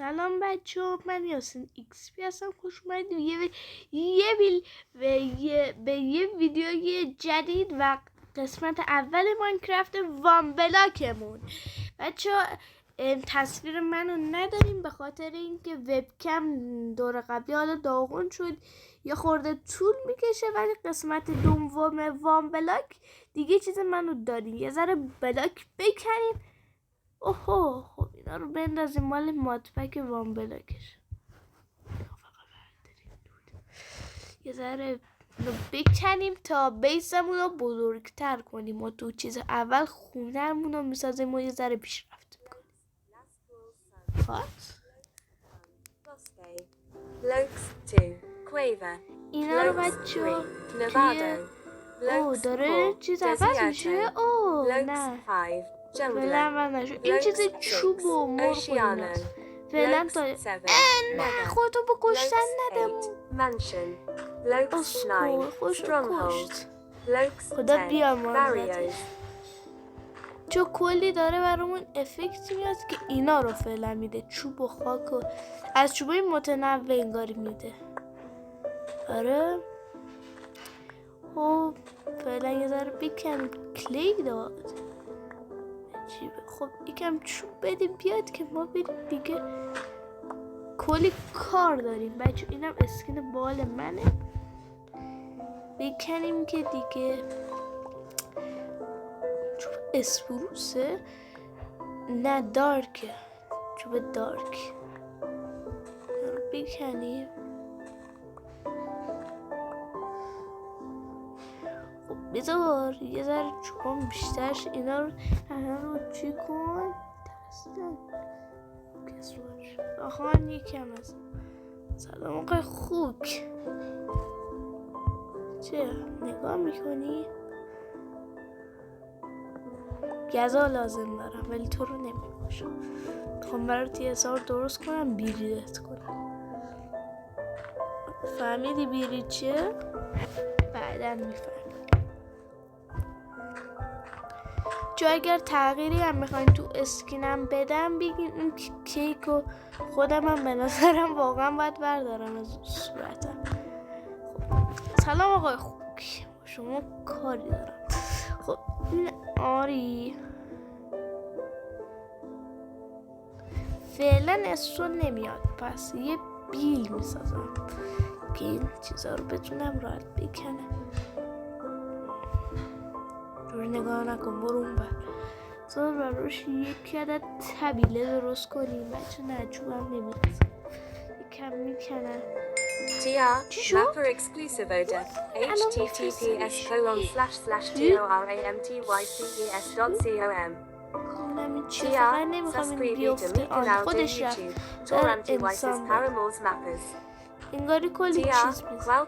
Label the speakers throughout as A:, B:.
A: سلام بچه، من یاسین ایکس پی هستم. خوش اومدید به یه ویدیوی جدید و قسمت اول ماینکرافت وان بلاکمون. بچه تصویر منو نداریم به خاطر اینکه وبکم دور قبلی حالا داغون شد، یه خورده طول میکشه، ولی قسمت دوم وان بلاک دیگه چیز منو داریم. یه ذره بلاک بکنیم. اوه خب اینا رو بندازیم مال مادپک وان بلاکش. یه ذره رو بکنیم تا بیسمون رو بزرگتر کنیم و تو چیز اول خونه‌مون رو میسازیم و یه ذره پیشرفت میکنیم. اینا رو بچه داره چیز عوض میشه. نه فعلا من نشو. این چیز چوب و مرغ و ایناست فعلا. تا نه خودتو به کشتن نده. اسکول خودشو کشت. خدا بیامرزت. چون کلی داره برامون افکت میاد که اینا رو فعلا میده. چوب و خاک و از چوبای متنوع انگاری میده. آره خب فعلا یه ذره بکنیم. کلی داد. خب یکم چوب بدیم بیاد که ما بریم دیگه. کلی کار داریم بچه. اینم اسکین بال منه. بکنیم که دیگه. چوب اسپروسه؟ نه دارکه. چوب دارک بکنیم. خب بذار یه ذره چوبام بیشترش. اینا رو چی کن؟ آخوان یکم از سلام آقای خوک. چه نگاه میکنی؟ گزا لازم دارم ولی تو رو نمیکشم. میخوام برات یه حساب درست کنم بیریت کنم. فهمیدی بیری چیه؟ بعداً میفهمی. چون اگر تغییری هم میخواین تو اسکینم بدم بگین. اون کیک و خودم هم به نظرم واقعا باید بردارم از صورتم. خب. سلام آقای خوک، شما کاری دارم. خب این آری فعلا اسو نمیاد، پس یه بیل میسازم که این چیزا رو بتونم راحت بکنم. جور نگاه نکن، برو اون بر. بذار براش یک عدد طبیله درست کنیم. بچه نه چوبم نمیرسه. یکم میکنم. چی شد؟
B: Mapper exclusive order. https://toramtyces.com.
A: نمی چی فقط نمیخوام این بیفته. خودش رفت در انسان انگاری کلی چیز میزن.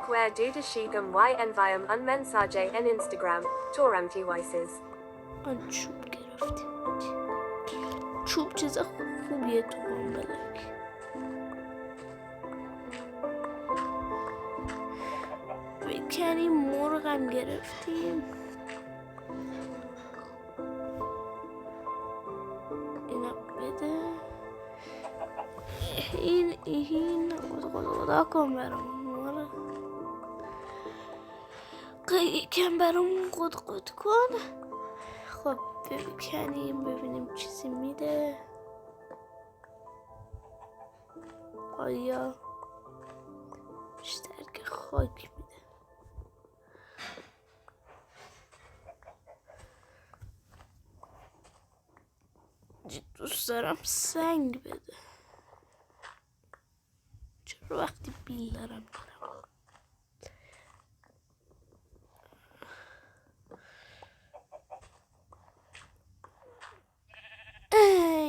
A: آن چوب گرفتیم. چوب چیز خوبیه تو وان بلاک. بکنیم. مرغم گرفتیم. اینا بده. این خدا کن برامون. یکم برامون قد کن. خب بکنیم ببینیم چیزی میده. آیا بیشتر که خاک میده. دوست دارم سنگ بده. چرا وقتی بیل دارم دارم.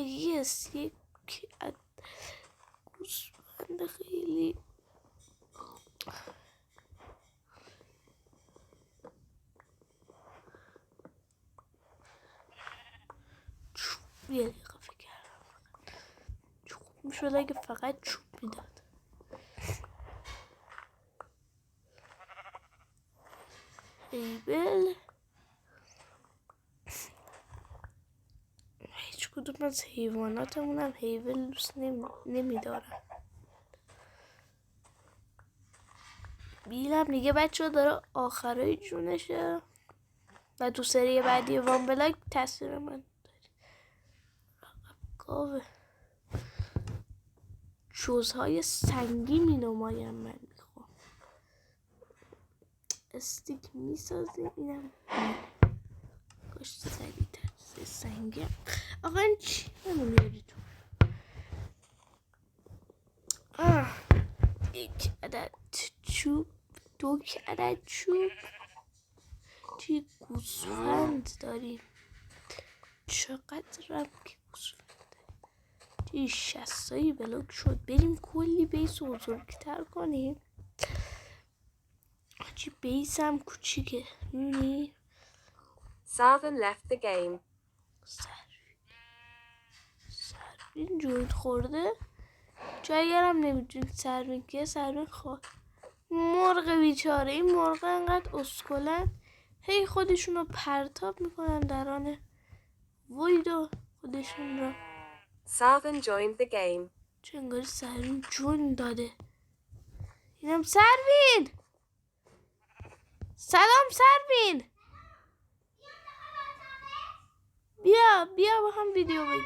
A: یس یک گوسفند خیلی چوب. یه دقیقه فکر کردم چوب میشد اگه فقط چوب میداد. ایبل هیچ کدوم از حیواناتمونم حیوان دوست نمیدارم. بیلم دیگه بچه ها داره آخرای جونشه و تو سری بعدی وان بلاک تصویر من داری. گاوه جزهای سنگی می نمایم. من میخوام استیک میسازیم. اینم گوشت سریع تر سنگی. آقا این چی نمیاری تو؟ یک عدد چوب، دو عدد چوب. چی گوسفند داریم؟ چقدرم که گوسفند داریم؟ چی 60 بلاک شد. بریم کلی بیس بزرگتر کنیم. چی بیس هم کوچیکه. میبینی؟
B: Sarvin left the game.
A: سروین جوید خورده. جایگرم نمیدونید سروین که سروین خواه مرغ بیچاره. این مرغ انقدر اسکلن هی خودشون رو پرتاب میکنن درانه وید و خودشون رو.
B: Sarvin joined the game.
A: چه انگاری سروین جون داده. اینم سروین. سلام سروین. بیا با هم ویدیو بگیر.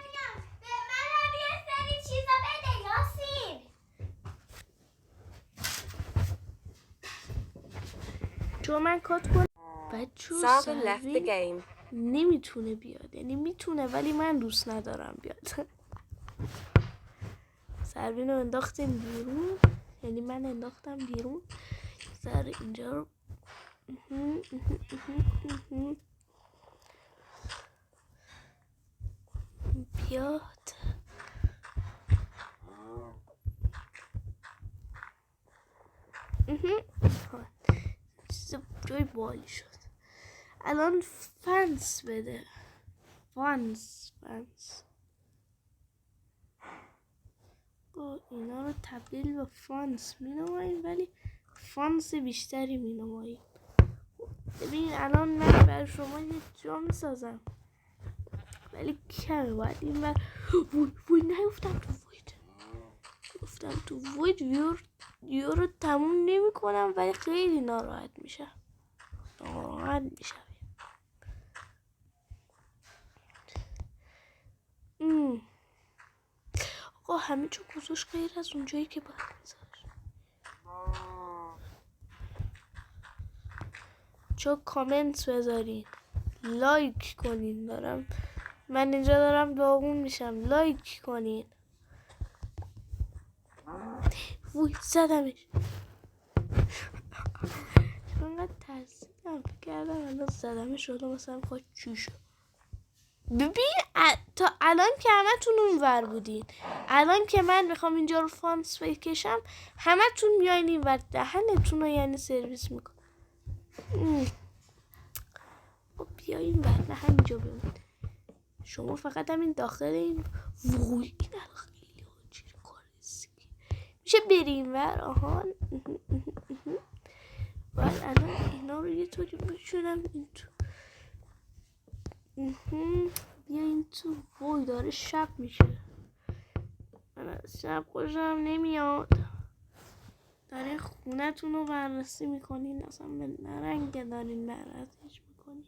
A: چون من کات کنم بچه
B: Sarvin left the
A: سروین
B: game.
A: نمیتونه بیاد. یعنی میتونه ولی من دوست ندارم بیاد. سروین رو انداختیم بیرون. یعنی من انداختم بیرون. سر اینجا رو بیاد. چیز جای بالی شد. الان فنس بده. فنس اینا رو تبدیل به فانس می نماییم ولی فانس بیشتری می نماییم. ببین الان من برای شما یه جا می سازم ولی کمه. باید این بر وی نیفتم تو وید. گفتم تو وید ویو رو تموم نمی کنم ولی خیلی ناراحت میشم. آقا همه چون گذاشت غیر از اونجایی که باید میذاشت. چون کامنت بذارین لایک کنین. من اینجا دارم داغون میشم. لایک کنین. وای زدمش. چونقدر ترسیدم فکر کردم الان زدمش شده مثلا خواهد چی شد. ببین تا الان که همه تون اونور بودین. الان که من میخوام اینجا رو فانس بکشم همه تون میاین این ور دهنتون رو یعنی سرویس میکن. بیا این ور نه همینجا بمون. شما فقط همین داخل این وای این الان خیلی چیز کارسی میشه بریم ور. آهان باید الان اینا رو یه طوری بشونم این تو. بیا این تو. وای داره شب میشه. من از شب خوشم نمیاد. داره خونه تون رو بررسی میکنین. اصلا به نرنگه دارین بررسیش میکنین.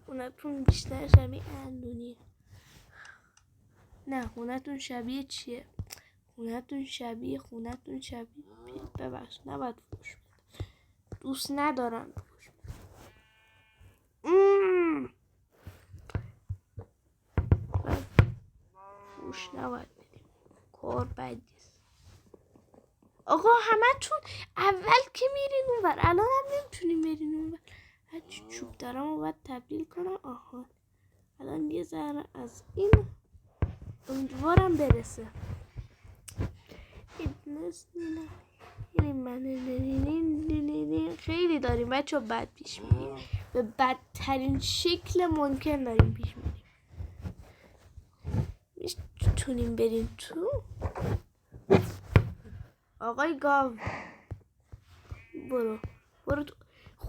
A: خونه تون بیشتر شبیه اندونیه. نه خونه تون شبیه چیه؟ خونه تون شبیه ببخش نباید فوش بده. دوست ندارم فوش بده. فوش نباید بدیم. کار بدیست. آقا همه تون اول که میرین اونور الان هم نمیتونین برین اونور. هرچی چوب دارم و باید تبدیل کنم. آها الان یه ذره از این امیدوارم برسه. خیلی داریم بچه بد پیش میریم. به بدترین شکل ممکن داریم پیش میریم. میتونیم بریم تو. آقای گاو برو تو.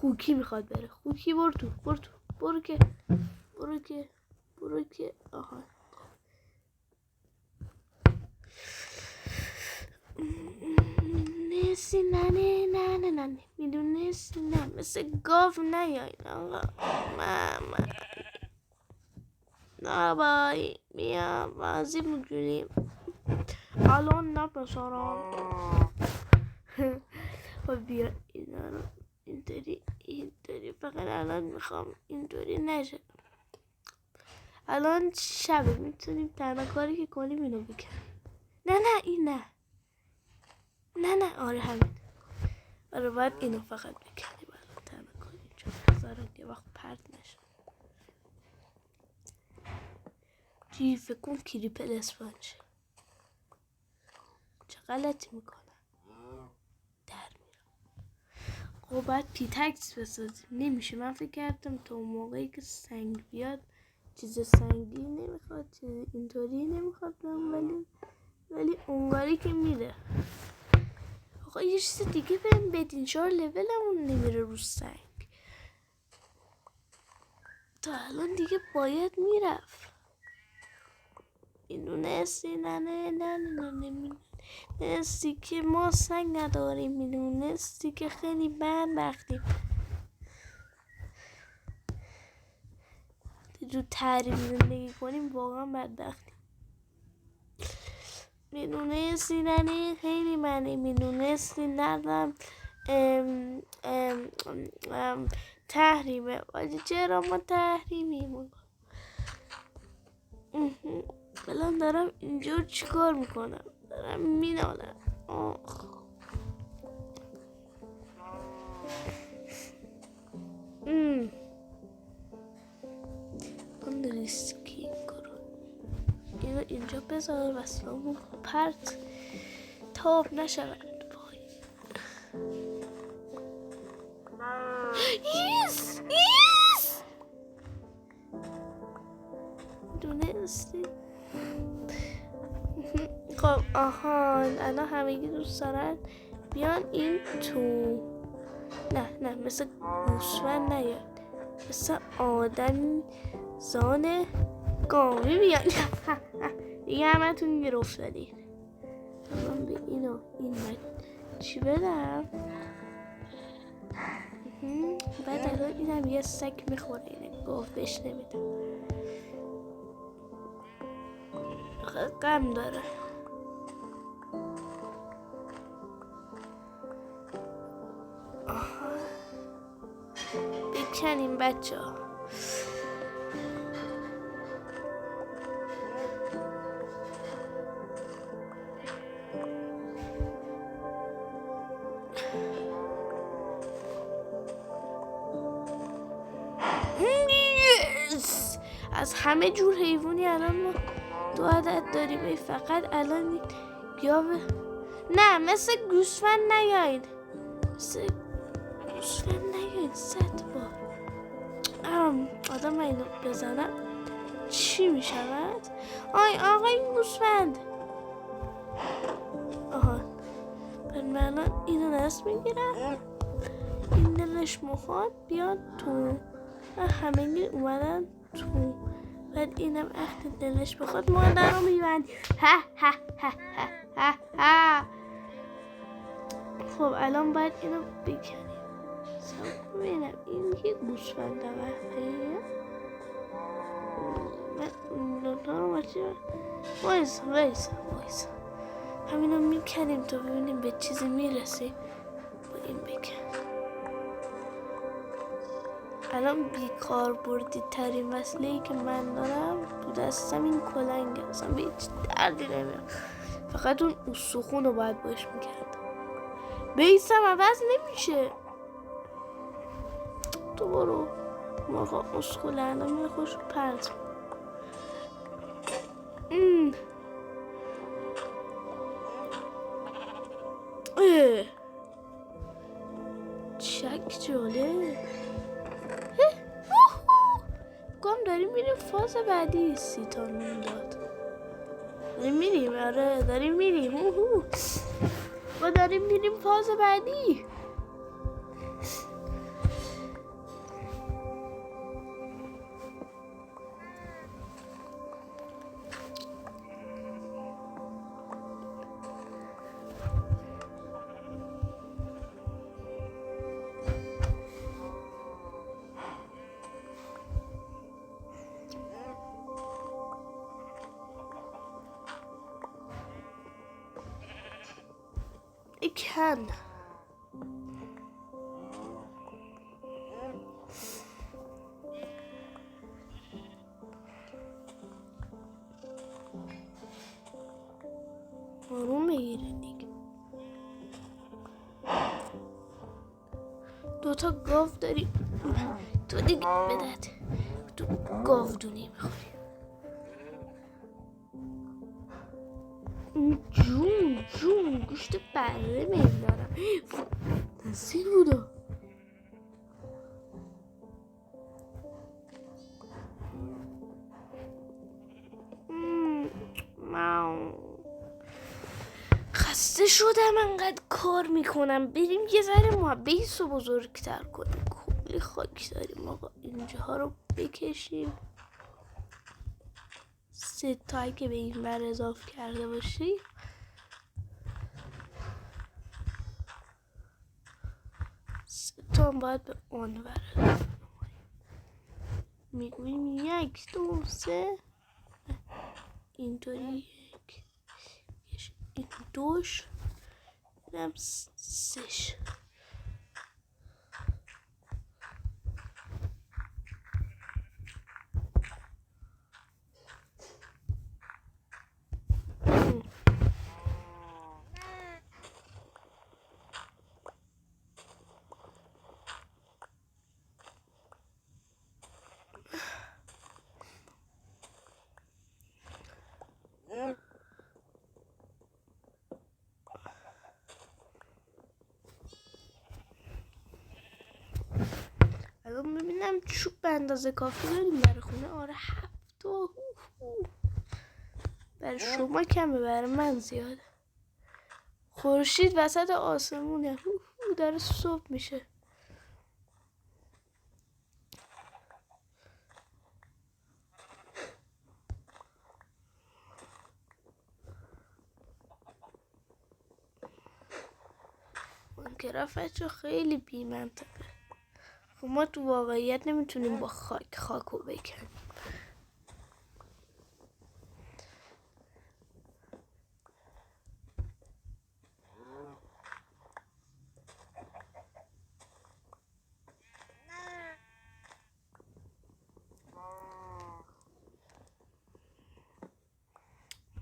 A: خوکی میخواد بره. خوکی برو تو. برو که آها نسی نه میدونستی نه مثل گاو نیاین آقا نه بای بیا بازی میکنیم الان نپسارم. خب بیا اینا رو اینطوری فقط الان میخوام اینطوری نشه. الان شبه میتونیم تنها کاری که کنیم اینو بکنیم. نه این نه آره همین. آره باید اینو فقط بکنیم الان تنها کنیم چون بذارم یه وقت پرد نشه. جی فکر کن کریپل اسپانج چه غلطی میکنم در میرم. خب باید پیتکس بسازیم. نمیشه. من فکر کردم تا موقعی که سنگ بیاد چیز سنگی نمیخواد چیز اینطوری نمیخواد ولی اونگاری که میره. آقا یه چیز دیگه بهم بدین. چرا لولمون نمیره رو سنگ؟ تا الان دیگه باید میرفت. میدونستی میدونستی که ما سنگ نداریم. میدونستی که خیلی بدبختیم. جو تحریم زندگی کنیم واقعا بدبختیم. میدونستی خیلی منی. میدونستی ندارم تحریمه ولی چرا ما تحریمیم؟ الان دارم اینجور چیکار میکنم؟ دارم مینالم. اون ریسکی کارو اینو اینجا بذار وصلامون پرت تاب نشود. یس دونستی. خب آهان الان همگی دوست دارن بیان این تو. نه مثل گوسفند نیاد. مثل آدم زان گاوی بیان. دیگه همه تون گرفت دادین. من به اینو این چی بدم؟ بعد الان اینم یه سگ میخوره. اینه گاو بهش نمیدم. غم داره. بکنیم بچه ها. از همه جور حیوانی الان ما 2 عدد داریم. فقط الان گاو. نه مثل گوسفند نیاین. مثل گوسفند نیاین 100 بار. آدم اینو بزنم چی میشود؟ آقا این گوسفند. آها من الان اینو دست میگیرم. این دلش میخواد بیاد تو. همه اومدن تو. بعد اینم اخت دلش بخواد مادر رو میبند. خب الان باید اینو بکنیم. سب ببینم این که گوسفنده وقتیه. من دوتا رو وایسا همینو میکنیم تا ببینیم به چیزی میرسیم. با این بکن. الان بیکار بردی ترین وسیله‌ای که من دارم تو دستم این کلنگه. اصلا به هیچ دردی نمیاد. فقط اون استخون رو باید باش میکرد. بیسم عوض نمیشه. تو برو مرغا اسخوله. الان میره خوش پرد. چک جاله. گم داریم میریم فاز بعدی. 30 تا نون داد. داریم میریم. آره داریم میریم. ما داریم میریم فاز بعدی. بکن. آروم بگیره دیگه. دوتا گاو داری تو دیگه بدت تو گاودونی میخوری. جون گوشت بره میدارم. نزدیک بودا. خسته شدم انقدر کار میکنم. بریم یه ذره ما بیس رو بزرگتر کنیم. کلی خاک داریم آقا. اینجاها رو بکشیم. 3 تایی که به این بر اضافه کرده باشی. سه تا هم باید به اون بر میگوییم 1 2 3. اینطوری 1 این 2 اینم 3. الان ببینم چوب به اندازه کافی داریم برای خونه. آره 7 تا. برای شما کمه برای من زیاده. خورشید وسط آسمونه. داره صبح میشه. منکرافت خیلی بی منطقه. ما تو واقعیت نمیتونیم با خاکو بکنیم.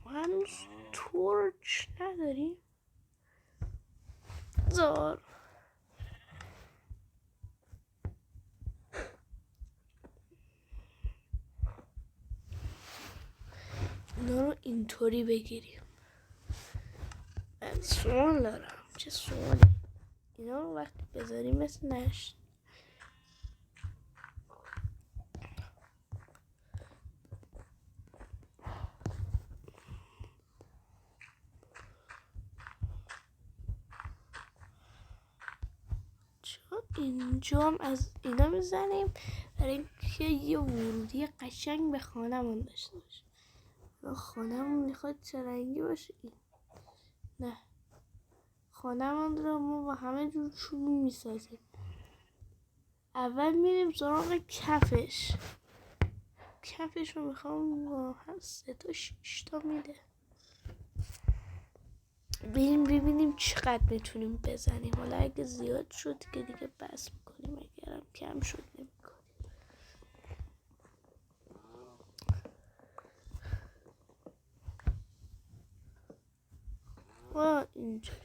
A: ما هنوز تورچ نداریم. زار اینا رو اینطوری بگیریم. من سوال دارم. چه سوالی؟ اینا رو وقتی بذاریم مثل نشت. چون اینجا هم از اینا میزنیم برای اینکه یه ورودی قشنگ به خانمون داشته باشه. خانمون میخواد چه رنگی باشه؟ این نه، خانمون رو ما با همه جور چوبی میسازیم. اول میریم سراغ کفش. کفش رو میخوام با هم 3 تا 6 تا میده. بریم ببینیم چقدر میتونیم بزنیم. حالا اگه زیاد شد که دیگه بس میکنیم. اگرم کم شد نمیکنیم. اینجوری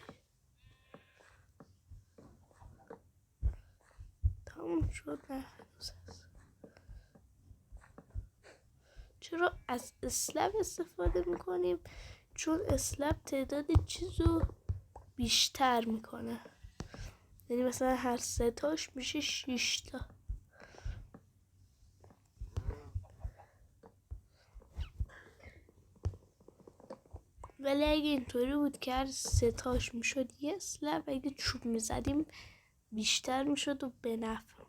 A: تموم شد. نه هنوز هست. چرا از اسلب استفاده میکنیم؟ چون اسلب تعداد چیزو بیشتر میکنه. یعنی مثلا هر 3 تاش میشه 6 تا. ولی اگه اینطوری بود که هر 3 تاش میشد یه اسلب، اگه چوب میزدیم بیشتر میشد و به نفع بود.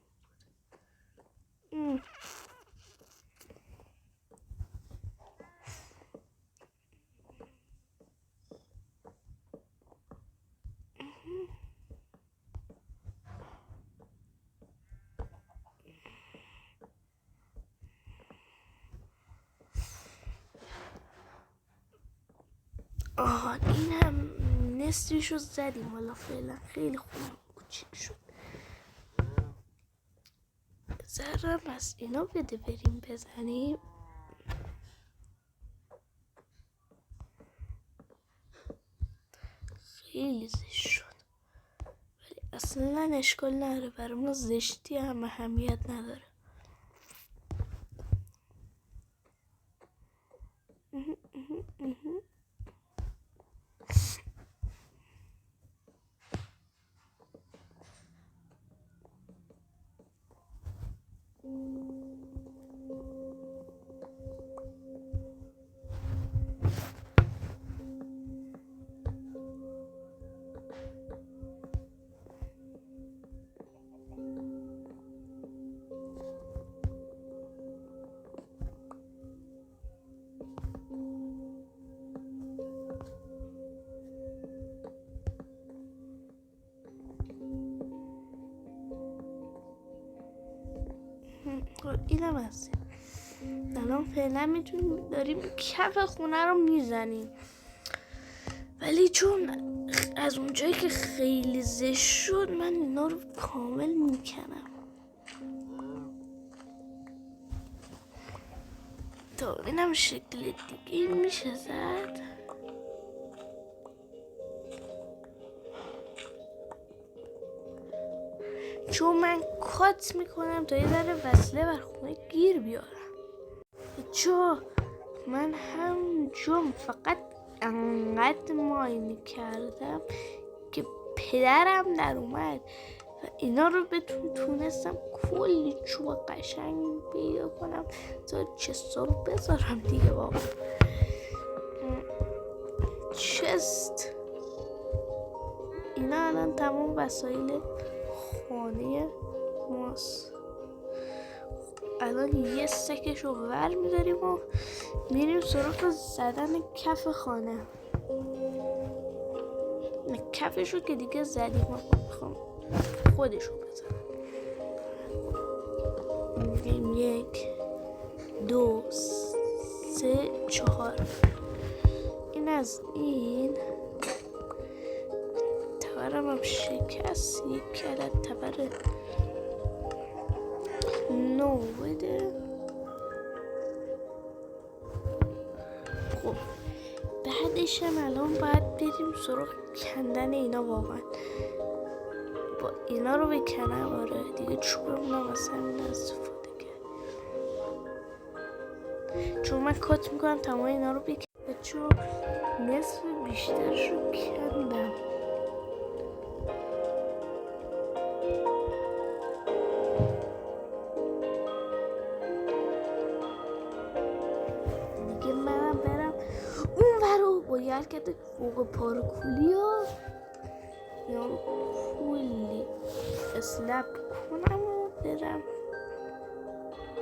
A: این هم نصفش رو زدیم. حالا فعلا خیلی خونم کوچیک شد. ذرم از اینا بده بریم بزنیم. خیلی زشت شد، ولی اصلا اشکال نداره، برای ما زشتی هم اهمیت نداره. اینم هست. الان فعلا میتونیم داریم کف خونه رو میزنیم، ولی چون از اونجایی که خیلی زشت شد من اینا رو کامل میکنم تا ببینم شکل دیگه میشه زد. چون من کات میکنم تا یه ذره وصله بر خونه گیر بیارم. چون من همونجا فقط انقدر مای میکردم که پدرم در اومد و اینا رو تونستم کلی چوب قشنگ پیدا کنم تا چستا رو بذارم دیگه. بابا چست اینا الان تمام وسایل خانه ماست. الان یه سکش رو ور میداریم و میریم سراغ زدن کف خانه. کفش رو که دیگه زدیم، میخوام خودش رو بزنم. میگیم 1 2 3 4. این از این تبرم هم شکست. یک عدد تبر نو بده. خب بعدش هم الان باید بریم سراغ کندن اینا. واقعا با اینا رو بکنم. آره دیگه چوبمون هم از همین استفاده کرد، چون من کات میکنم تمام اینا رو بکنم. چون نصف بیشترش رو کندم. دیگه منم برم اون ورو با یه حرکت فوق پارکولی ها یا کلی اسلپ کنم و برم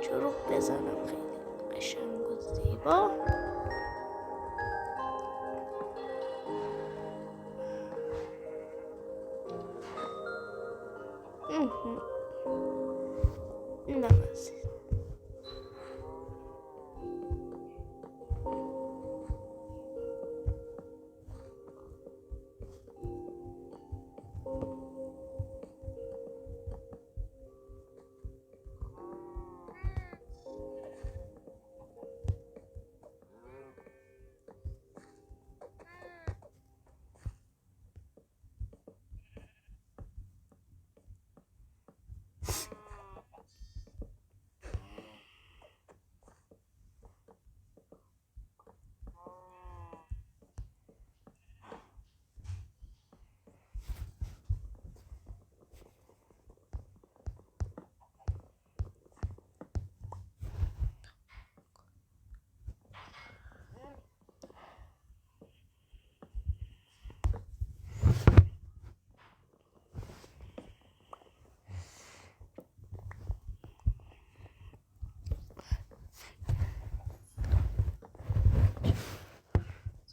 A: چروک بزنم. خیلی قشنگ و زیبا. نمازی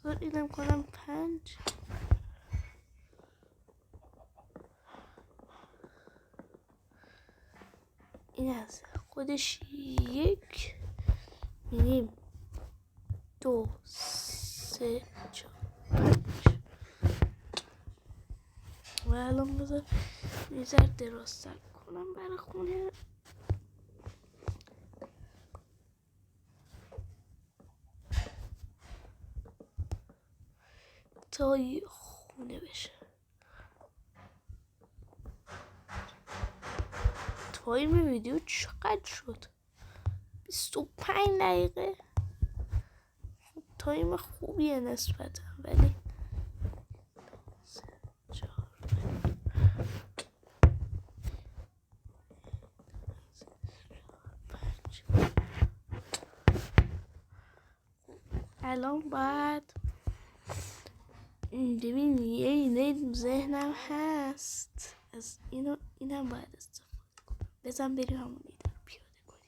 A: زور اینم کنم 5. این از خودش 1. میریم 2 3 4 5. الان بذار میذار درست کنم برای خونه. تا خونه بشه. تایم ویدیو چقدر شد؟ 25 دقیقه. تایم خوبیه نسبتا، ولی الان باید ببین یه ایده ذهنم هست، از اینم باید استفاده کنم. بزن بریم همون ایده رو پیاده کنیم.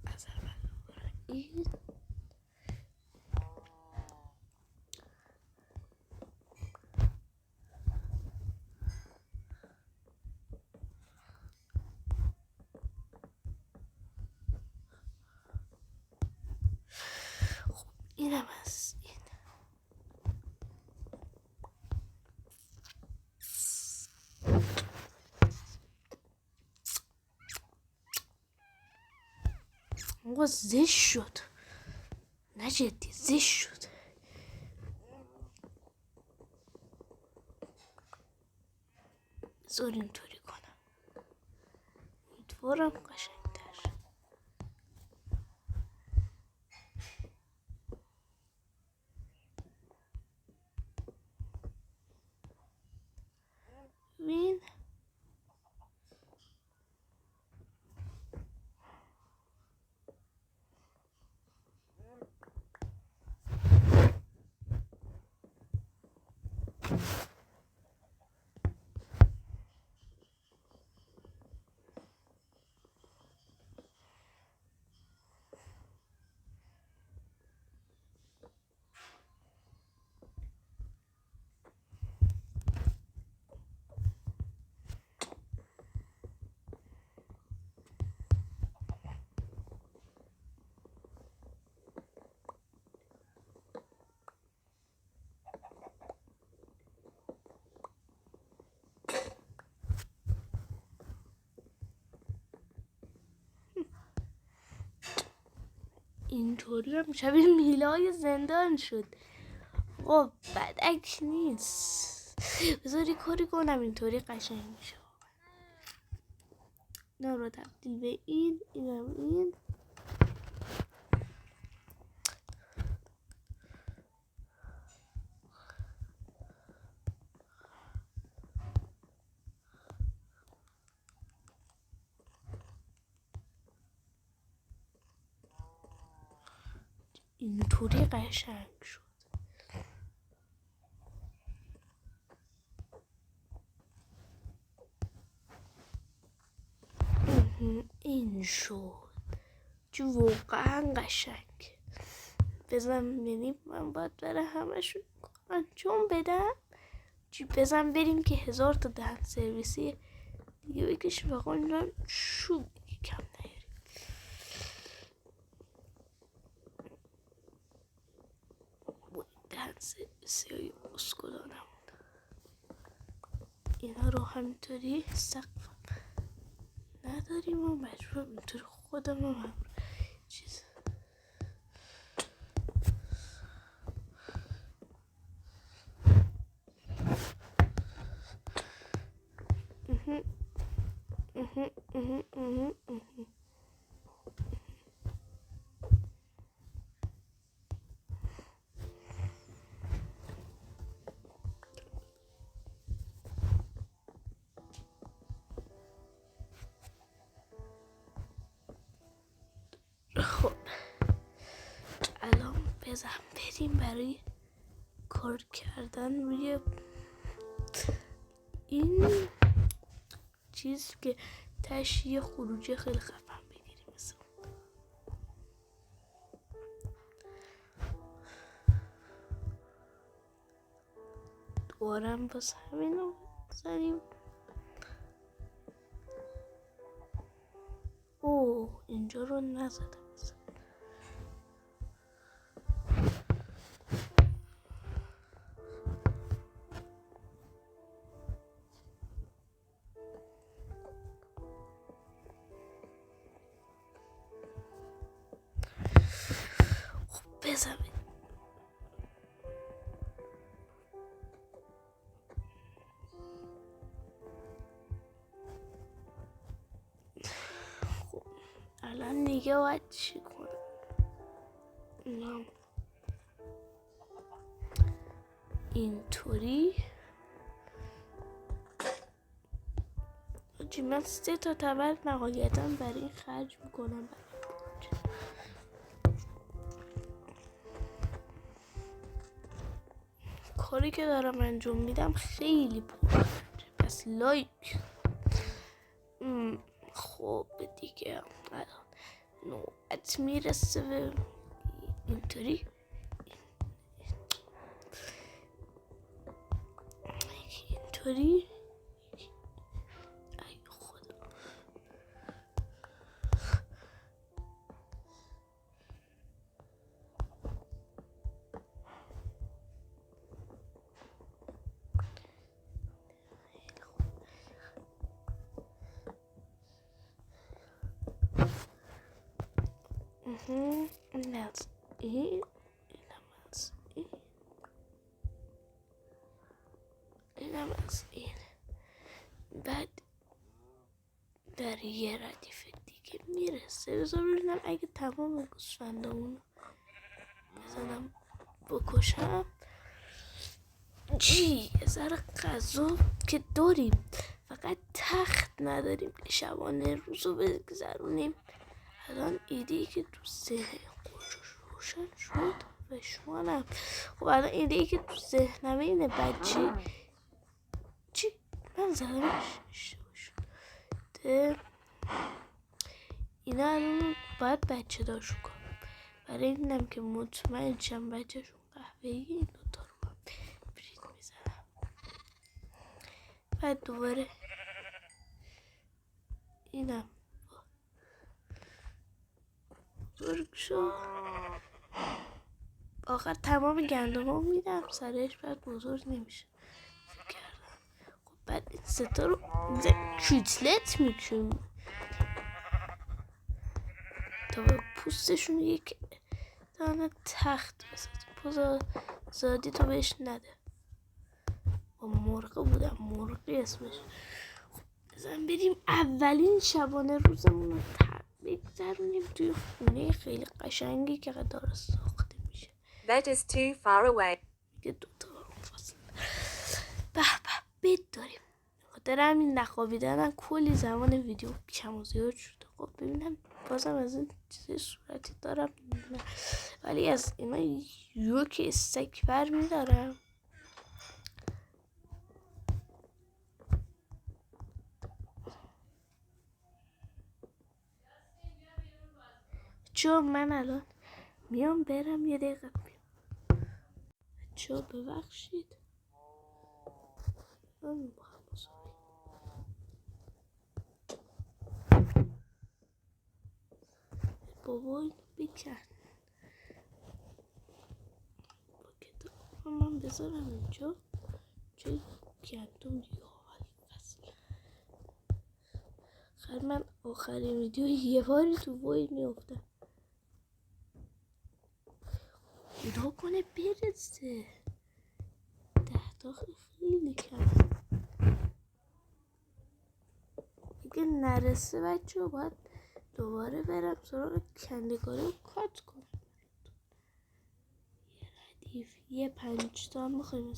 A: از اول این اینم از این. آقا زشت شد، نه جدی زشت شد. بذار اینطوری کنم، امیدوارم قشنگتر. ببین اینطوری هم شبیه میلای زندان شد. خب بدک نیست. بذاری کاری کنم اینطوری قشنگ میشه. نه رو تبدیل به این، اینم این. اینطوری قشنگ شد. این شد چون واقعا قشنگ. بزن ببین من باید برای همشون انجام بدم. بزن بریم که 1000 تا دهن سرویسی دیگه بکشیم و قانون شو کم نیاریم. دهن سرویسی های اسکلانم اینا رو همینطوری سقف نداریم و مجبورم اینطوری خودم هم چیز خب الان بزن بریم برای کار کردن روی این چیز که تشیه خروجی خیلی خفن بگیریم مثلا بارم باز همین رو بزنیم. اوه اینجا رو نزدم. خب بزنیم. خب الان دیگه باید چی کنم؟ اینطوری من 3 تا تبر نهایتا برای این خرج میکنم. کاری که دارم انجام میدم خیلی پرخرجه، پس لایک. خب دیگه الان نوبت میرسه به اینطوری اینطوری. ای خدا. این از این از این اینم از این. بعد در یه ردیف دیگه میرسه. بذار ببینم اگه تمام گوسفندامون بزنم بکشم یه ذره غذا که داریم، فقط تخت نداریم که شبانه روزو بگذرونیم. الان ایده‌ای که تو ذهن روشن شد و شمانم. خب الان ایده‌ای که تو ذهنم اینه بچه چی؟ من زدمش شده. اینا الان باید بچه داشت کنم. برای اینم که مطمئن شم بچهشون قهوه‌ای این دوتا رو من برید میزنم. بعد دوباره اینم بزرگ شد. آخر تمام گندم ها میدم سرش، بعد بزرگ نمیشه. فکر کردم خب بعد این ستا رو کیتلت میکنیم تا به پوستشون یک دانه تخت بسازیم. زادی تو بهش نده. با مرغ بودم، مرغی اسمش. خب بزن بریم اولین شبانه روزمون رو بگذرونیم توی خونه خیلی قشنگی که داره ساخته میشه.
B: That is too far away.
A: یه دوتا فاصله. به بد داریم. خاطر همین نخوابیدنم کلی زمان ویدیو کم و زیاد شده. خب ببینم بازم از این چیز صورتی دارم، ولی از اینا یوک استکبر میدارم. چون من الان میام برم یه دقیقه میام. چون ببخشید بابا اینو بکن. با کتاب من بذارم اینجا چه گندم دیگه فصل. خیلی من آخرین ویدیو یه باری تو وید میافتم. خدا کنه برسه 10 تا خیلی کم. اگه نرسه بچه ها باید دوباره برم سراغ کنده‌کاری و کات کنم. یه ردیف یه 5 تا هم میخوایم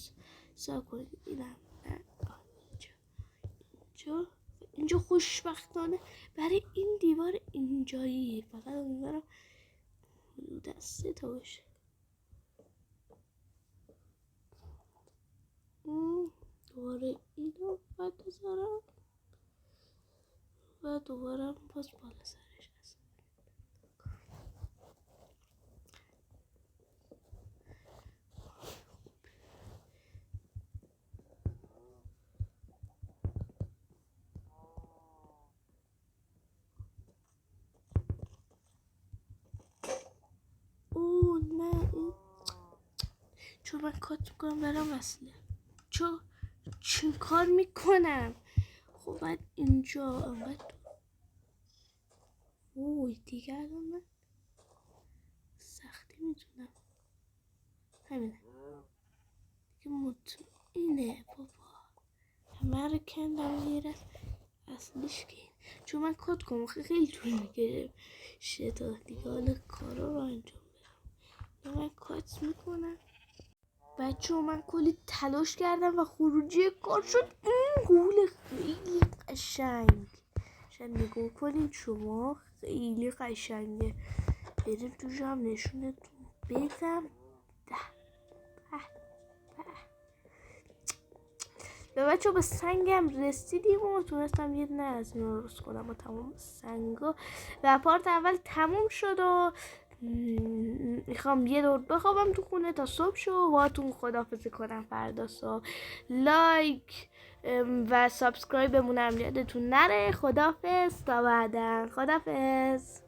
A: حساب کنیم. اینم اینجا خوشبختانه برای این دیوار اینجایی فقط امیدوارم حدود 3 تا باشه. دوباره اینو باید بذارم و دوباره باز بالا سرش هست. چون من کات میکنم برم اصله. چون کار میکنم. خب بعد اینجا انقدر دیگه الان من سختی میتونم همینه دیگه مطمئنه بابا همه رو کندم غیر از اصلیش که چون من کات کنم خیلی طول میکشه تا دیگه حالا کارا رو انجام بدم. من کات میکنم بچه من کلی تلاش کردم و خروجی کار شد این گول خیلی قشنگ. شاید نگاه کنید شما خیلی قشنگه. بریم توش هم نشونتون بدم. به بچه به سنگم رسیدیم و تونستم یه دونه از این رو درست کنم با تمام سنگا و پارت اول تموم شد و میخوام یه دور بخوابم تو خونه تا صبح شو و باهاتون خداحافظی کنم فردا صبح. لایک و سابسکرایب بمونم یادتون نره. خداحافظ تا بعدا. خداحافظ.